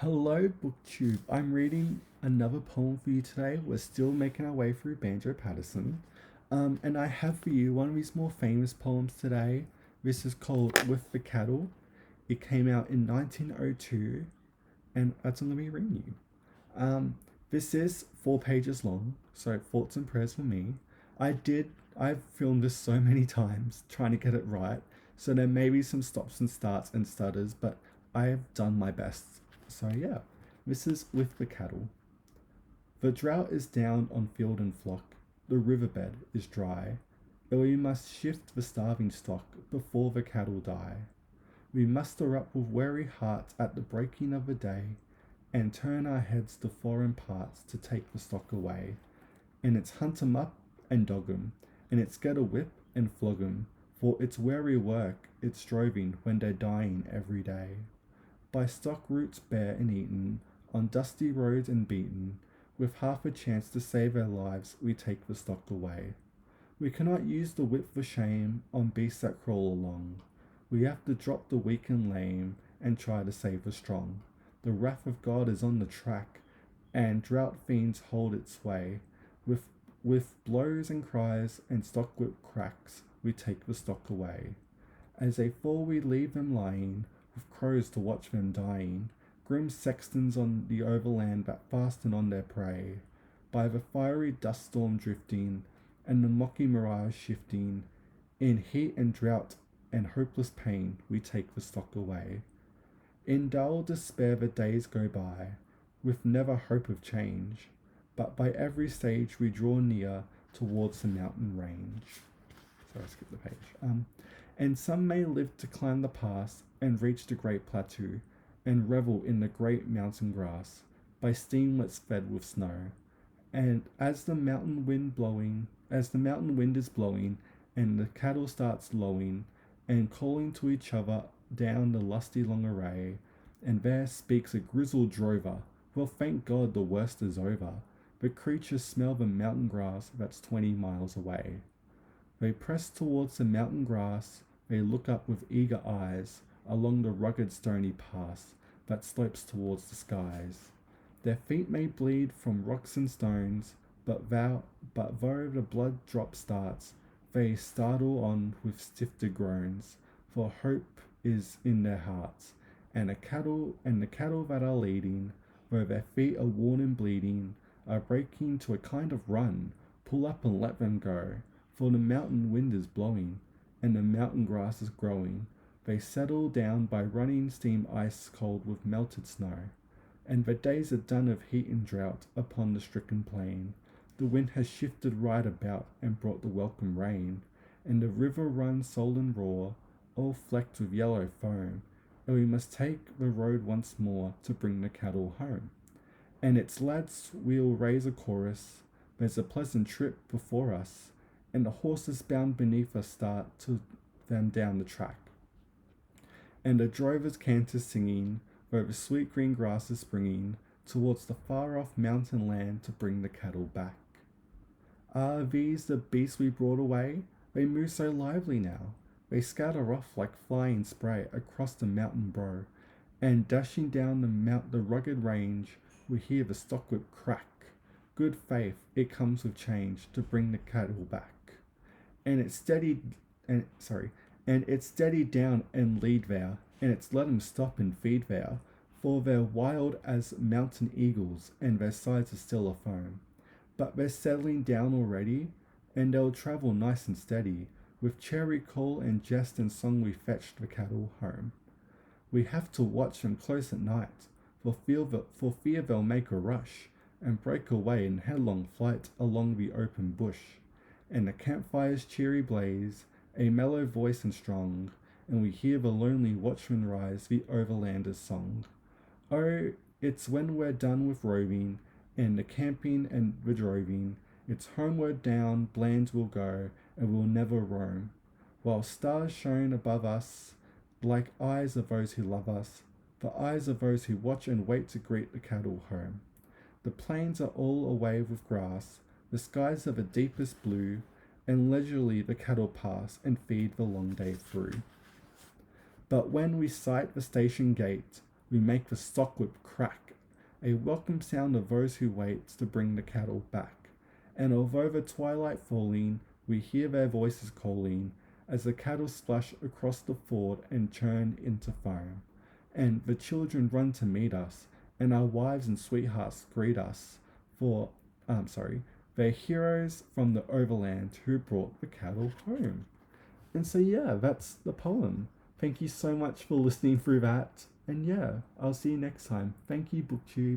Hello, BookTube. I'm reading another poem for you today. We're still making our way through Banjo Paterson. And I have for you one of his more famous poems today. This is called With the Cattle. It came out in 1902, and that's what I'm going to be reading you. This is 4 pages long, so thoughts and prayers for me. I've filmed this so many times trying to get it right, so there may be some stops and starts and stutters, but I have done my best. So yeah, this is With the Cattle. The drought is down on field and flock, the riverbed is dry, but we must shift the starving stock before the cattle die. We muster up with weary hearts at the breaking of the day, and turn our heads to foreign parts to take the stock away. And it's hunt 'em up and dog 'em, and it's get a whip and flog 'em, for it's weary work, it's droving when they're dying every day. By stock routes bare and eaten, on dusty roads and beaten, with half a chance to save our lives, we take the stock away. We cannot use the whip for shame on beasts that crawl along. We have to drop the weak and lame and try to save the strong. The wrath of God is on the track, and drought fiends hold its sway. With, with blows and cries and stock whip cracks, we take the stock away. As they fall, we leave them lying, with crows to watch them dying, grim sextons on the overland that fasten on their prey. By the fiery dust storm drifting, and the mocking mirage shifting, in heat and drought and hopeless pain, we take the stock away. In dull despair the days go by, with never hope of change, but by every stage we draw near towards the mountain range. Sorry, I skipped the page. And some may live to climb the pass and reach the great plateau, and revel in the great mountain grass, by streamlets fed with snow. And as the mountain wind is blowing, and the cattle starts lowing, and calling to each other down the lusty long array, and there speaks a grizzled drover, well, thank God the worst is over. The creatures smell the mountain grass that's 20 miles away. They press towards the mountain grass, they look up with eager eyes along the rugged stony pass that slopes towards the skies. Their feet may bleed from rocks and stones, but though the blood drop starts, they startle on with stifter groans, for hope is in their hearts, and the cattle that are leading, though their feet are worn and bleeding, are breaking to a kind of run. Pull up and let them go, for the mountain wind is blowing, and the mountain grass is growing. They settle down by running steam ice cold with melted snow, and the days are done of heat and drought upon the stricken plain. The wind has shifted right about and brought the welcome rain, and the river runs sullen roar, all flecked with yellow foam, and we must take the road once more to bring the cattle home. And its lads we'll raise a chorus, there's a pleasant trip before us, and the horses bound beneath us start to them down the track. And the drovers canter singing, where the sweet green grass is springing, towards the far-off mountain land to bring the cattle back. Are these the beasts we brought away? They move so lively now. They scatter off like flying spray across the mountain brow, and dashing down the rugged range, we hear the stockwhip crack. Good faith, it comes with change to bring the cattle back. And it's steadied down and lead there, and it's let 'em stop and feed there, for they're wild as mountain eagles, and their sides are still afoam. But they're settling down already, and they'll travel nice and steady. With cherry call and jest and song we fetch the cattle home. We have to watch them close at night, for fear they'll make a rush, and break away in headlong flight along the open bush. And the campfire's cheery blaze, a mellow voice and strong, and we hear the lonely watchman rise the overlander's song. Oh, it's when we're done with roving, and the camping and the droving, it's homeward down Blands we'll go, and we'll never roam, while stars shone above us, like eyes of those who love us, the eyes of those who watch and wait to greet the cattle home. The plains are all away with grass, the skies are the deepest blue, and leisurely the cattle pass and feed the long day through. But when we sight the station gate, we make the stock whip crack, a welcome sound of those who wait to bring the cattle back. And although the twilight falling, we hear their voices calling, as the cattle splash across the ford and churn into foam. And the children run to meet us, and our wives and sweethearts greet us, for, they're heroes from the overland who brought the cattle home. And so, yeah, that's the poem. Thank you so much for listening through that. And yeah, I'll see you next time. Thank you, BookTube.